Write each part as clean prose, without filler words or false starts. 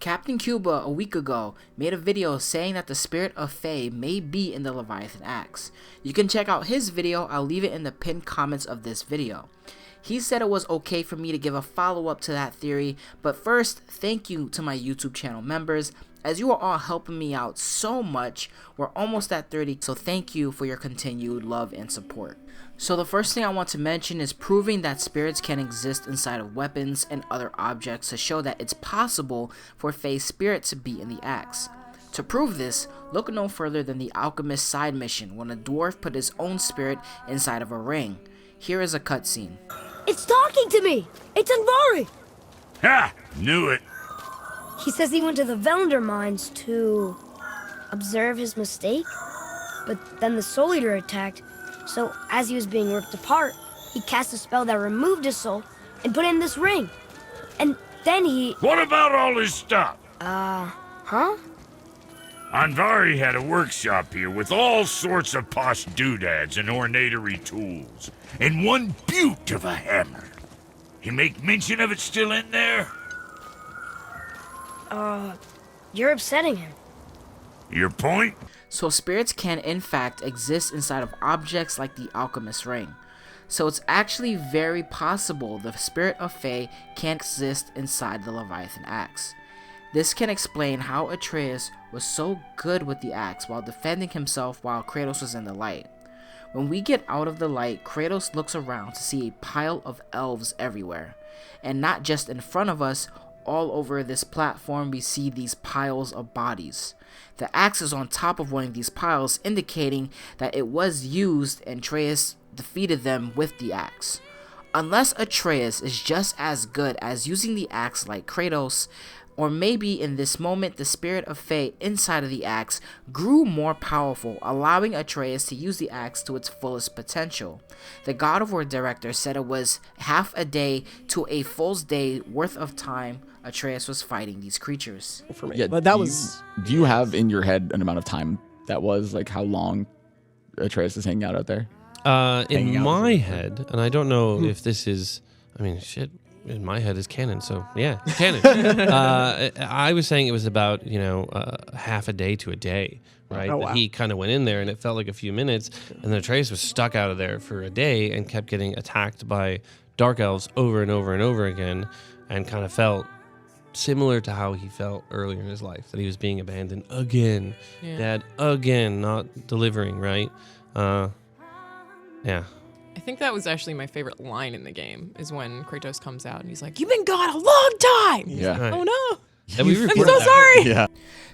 Kaptain Kuba a week ago made a video saying that the spirit of Faye may be in the Leviathan axe. You can check out his video, I'll leave it in the pinned comments of this video. He said it was okay for me to give a follow-up to that theory, but first, thank you to my YouTube channel members, as you are all helping me out so much. We're almost at 30, so thank you for your continued love and support. So the first thing I want to mention is proving that spirits can exist inside of weapons and other objects to show that it's possible for Faye's spirit to be in the axe. To prove this, look no further than the alchemist side mission when a dwarf put his own spirit inside of a ring. Here is a cutscene. It's talking to me! It's Anvari! Ha! Knew it! He says he went to the Velander mines to observe his mistake, but then the Soul Eater attacked, so as he was being ripped apart, he cast a spell that removed his soul and put it in this ring. And then he... What about all his stuff? Huh? Anvari had a workshop here with all sorts of posh doodads and ornatery tools, and one beaut of a hammer. You make mention of it still in there? You're upsetting him. Your point? So spirits can in fact exist inside of objects like the alchemist ring. So it's actually very possible the spirit of Faye can exist inside the Leviathan axe. This can explain how Atreus was so good with the axe while defending himself while Kratos was in the light. When we get out of the light, Kratos looks around to see a pile of elves everywhere. And not just in front of us, all over this platform we see these piles of bodies. The axe is on top of one of these piles, indicating that it was used and Atreus defeated them with the axe. Unless Atreus is just as good as using the axe like Kratos, or maybe in this moment the spirit of Faye inside of the axe grew more powerful, allowing Atreus to use the axe to its fullest potential. The God of War director said it was half a day to a full day worth of time Atreus was fighting these creatures. For me. Yeah, But that do you have in your head an amount of time that was, like, how long Atreus is hanging out there? in my head, and I don't know if this is, I mean, shit, in my head is canon, so yeah, it's canon. I was saying it was about, half a day to a day, right? Oh, wow. That he kind of went in there and it felt like a few minutes, and then Atreus was stuck out of there for a day and kept getting attacked by dark elves over and over and over again, and kind of felt similar to how he felt earlier in his life, that he was being abandoned again, dad again, not delivering, right? Yeah. I think that was actually my favorite line in the game, is when Kratos comes out and he's like, "You've been gone a long time!" Yeah. Like, oh no! And we I'm reported so that. sorry! Yeah.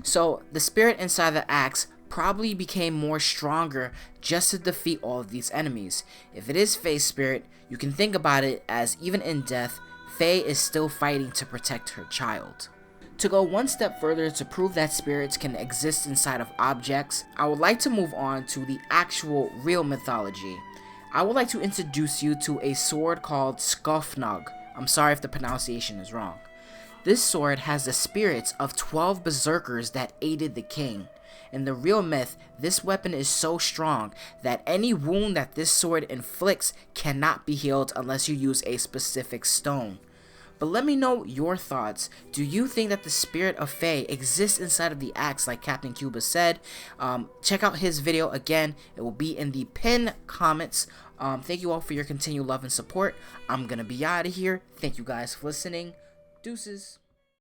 So the spirit inside the axe probably became more stronger just to defeat all of these enemies. If it is Faye's spirit, you can think about it as even in death, Faye is still fighting to protect her child. To go one step further to prove that spirits can exist inside of objects, I would like to move on to the actual real mythology. I would like to introduce you to a sword called Skofnog. I'm sorry if the pronunciation is wrong. This sword has the spirits of 12 berserkers that aided the king. In the real myth, this weapon is so strong that any wound that this sword inflicts cannot be healed unless you use a specific stone. But let me know your thoughts. Do you think that the spirit of Faye exists inside of the axe like Kaptain Kuba said? Check out his video again. It will be in the pinned comments. Thank you all for your continued love and support. I'm going to be out of here. Thank you guys for listening. Deuces.